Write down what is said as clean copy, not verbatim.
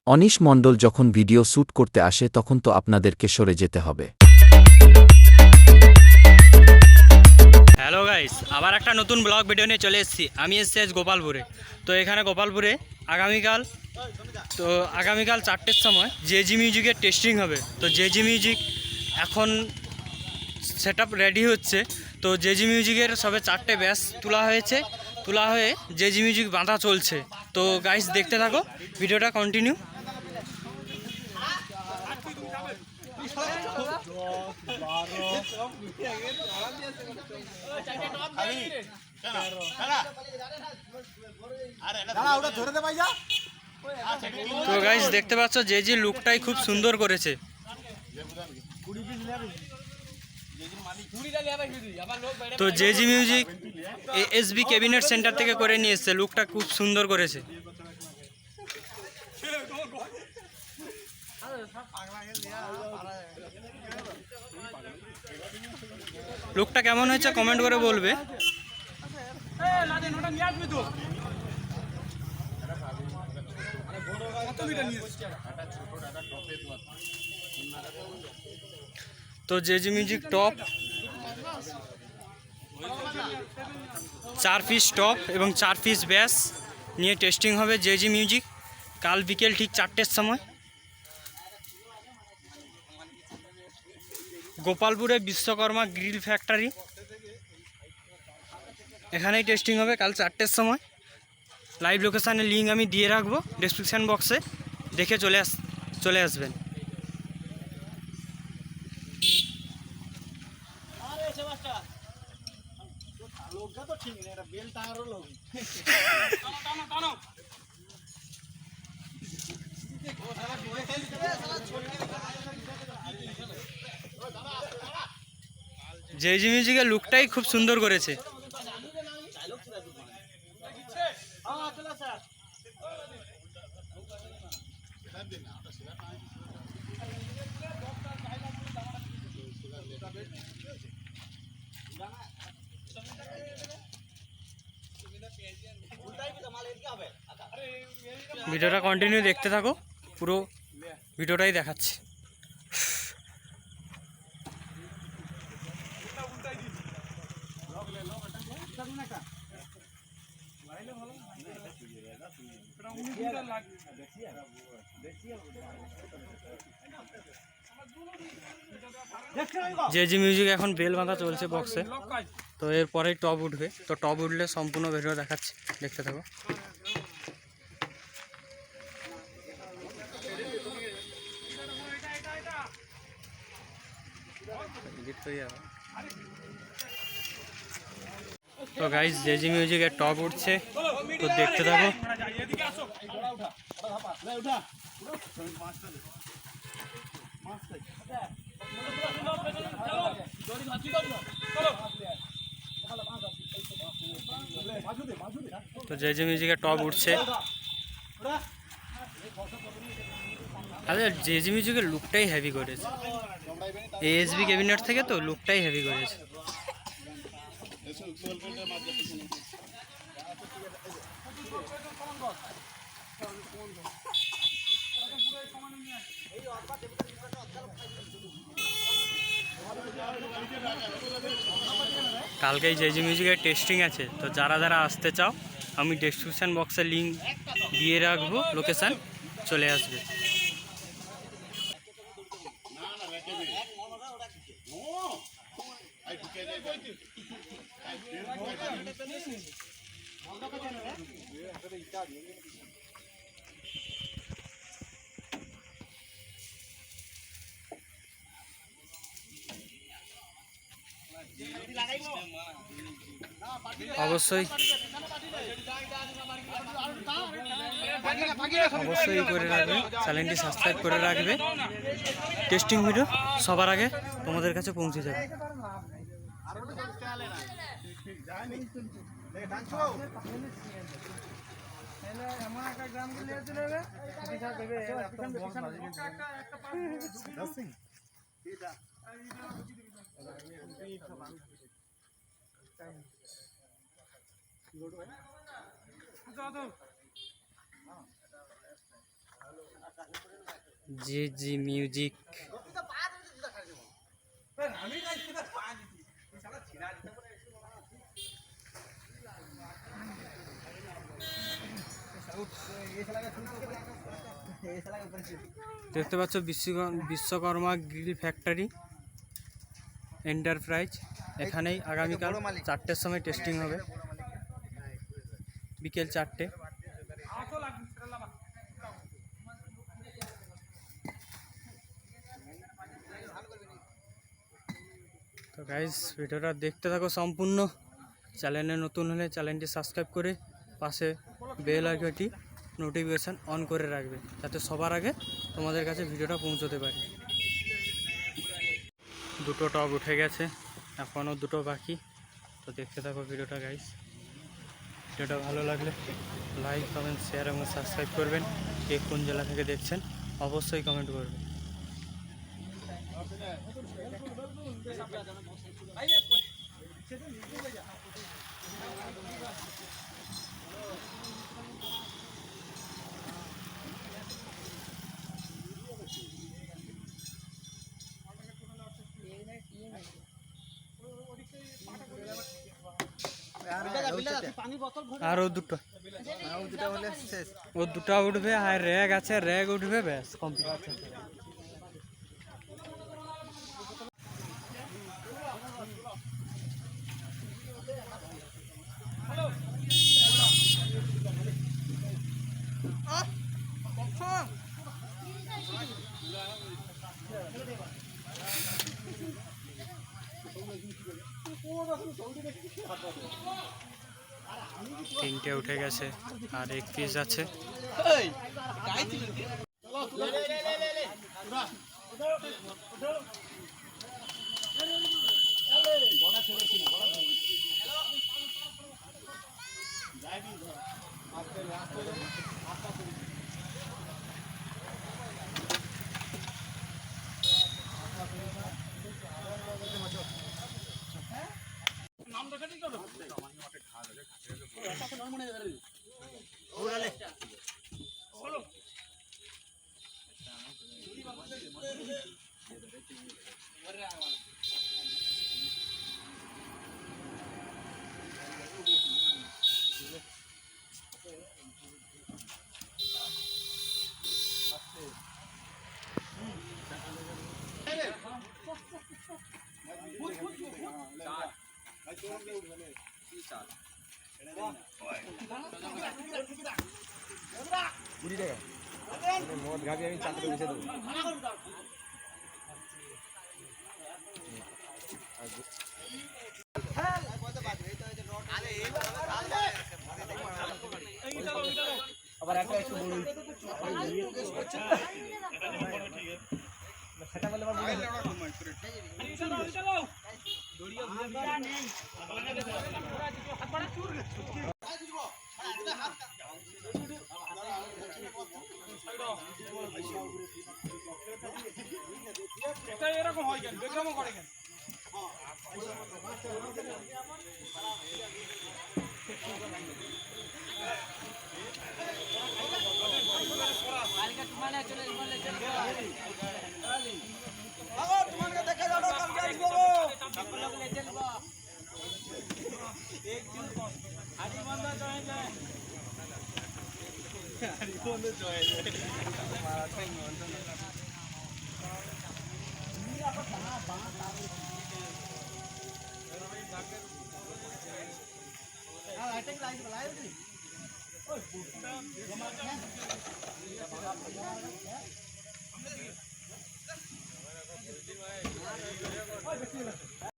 Anise মণ্ডল যখন video shoot করতে আসে তখন তো আপনাদেরকে সরে যেতে হবে। হ্যালো গাইস, আবার একটা নতুন ব্লগ ভিডিও নিয়ে চলে এসেছি। আমি এসেছি আজ গোপালপুরে। তো এখানে গোপালপুরে আগামীকাল 4টের সময় জেজি মিউজিকের টেস্টিং হবে। তো জেজি মিউজিক এখন সেট আপ রেডি হচ্ছে। তো জেজি মিউজিকের সবে 4টে ব্যাচ তোলা হয়ে জেজি মিউজিক বাঁধা চলছে। তো গাইস দেখতে থাকো, ভিডিওটা কন্টিনিউ। তো গাইস দেখতে পাচ্ছ জেজি লুকটাই খুব সুন্দর করেছে। তো JG music SB cabinet centre থেকে করে নিয়ে এসছে, লুকটা খুব সুন্দর করেছে। লুকটা কেমন হয়েছে কমেন্ট করে বলবে। তো JG music top 4 piece top এবং 4 পিস ব্যাস নিয়ে টেস্টিং হবে জেজি মিউজিক কাল বিকেল ঠিক 4টের সময়। গোপালপুরে বিশ্বকর্মা গ্রিল ফ্যাক্টরি, এখানেই টেস্টিং হবে কাল 4টের সময়। লাইভ লোকেশানের লিঙ্ক আমি দিয়ে রাখবো ডেসক্রিপশান বক্সে, দেখে চলে আসবেন। জেজি মিউজিকের লুকটাই খুব সুন্দর করেছে। ভিডিওটা কন্টিনিউ দেখতে থাকো, পুরো ভিডিওটাই দেখাচ্ছি। জেজি মিউজিক এখন বেল বাঁধা চলছে বক্সে। তো এরপরেই টপ উঠবে। তো টপ উঠলে সম্পূর্ণ ভিডিও দেখাচ্ছি, দেখতে থাকো। তো গাইস জেজি মিউজিকের টপ উঠছে, তো দেখতে থাকো। তো জেজি মিউজিকের টপ উঠছে। আরে জেজি মিউজিকের লুকটাই হেভি করেছে, এএসবি ক্যাবিনেট থেকে তো লুকটাই হেভি করেছে। কালকেই জেজি মিউজিকের টেস্টিং আছে। তো যারা যারা আসতে চাও আমি ডেসক্রিপশান বক্সে লিঙ্ক দিয়ে রাখবো, লোকেশান চলে আসবে। অবশ্যই করে রাখবে, চ্যানেলটি সাবস্ক্রাইব করে রাখবে। টেস্টিং ভিডিও সবার আগে তোমাদের কাছে পৌঁছে যাবে। JG music. দেখতে পাচ্ছ বিশ্বকর্মা গ্রিল ফ্যাক্টরি এন্টারপ্রাইজ। এখানেই আগামীকাল 4টের সময় টেস্টিং হবে, বিকেল 4টে। তো গাইস, ভিডিওটা দেখতে থাকো সম্পূর্ণ। চ্যানেলে নতুন হলে চ্যানেলটি সাবস্ক্রাইব করে পাশে বেল আইকনটি নোটিফিকেশান অন করে রাখবে, যাতে সবার আগে তোমাদের কাছে ভিডিওটা পৌঁছতে পারে। 2টো টব উঠে গেছে, এখনও 2টো বাকি। তো দেখতে থাকো ভিডিওটা গাইস। ভিডিওটা ভালো লাগলে লাইক, কমেন্ট, শেয়ার এবং সাবস্ক্রাইব করবেন। কে কোন জেলা থেকে দেখছেন অবশ্যই কমেন্ট করবেন। আর ও 2টো উঠবে, আর র্যাগ আছে, র্যাগ উঠবে, ব্যাস কমপ্লিট। তিনটে উঠে গেছে, আর 1 পিস আছে। আবার একটা একটু বলুন সেটা বলে আবার এরকম হয় কেন বেগম করে কেন তোমাকে দেখে যাবো কালকে আসবো एक दिन हरी बंदा जाएंगे हरी बंदा जाएंगे हमारा थे बंदा मेरा पर कहां बात आ रही हां अटैक लाइट बुलाए थी ओए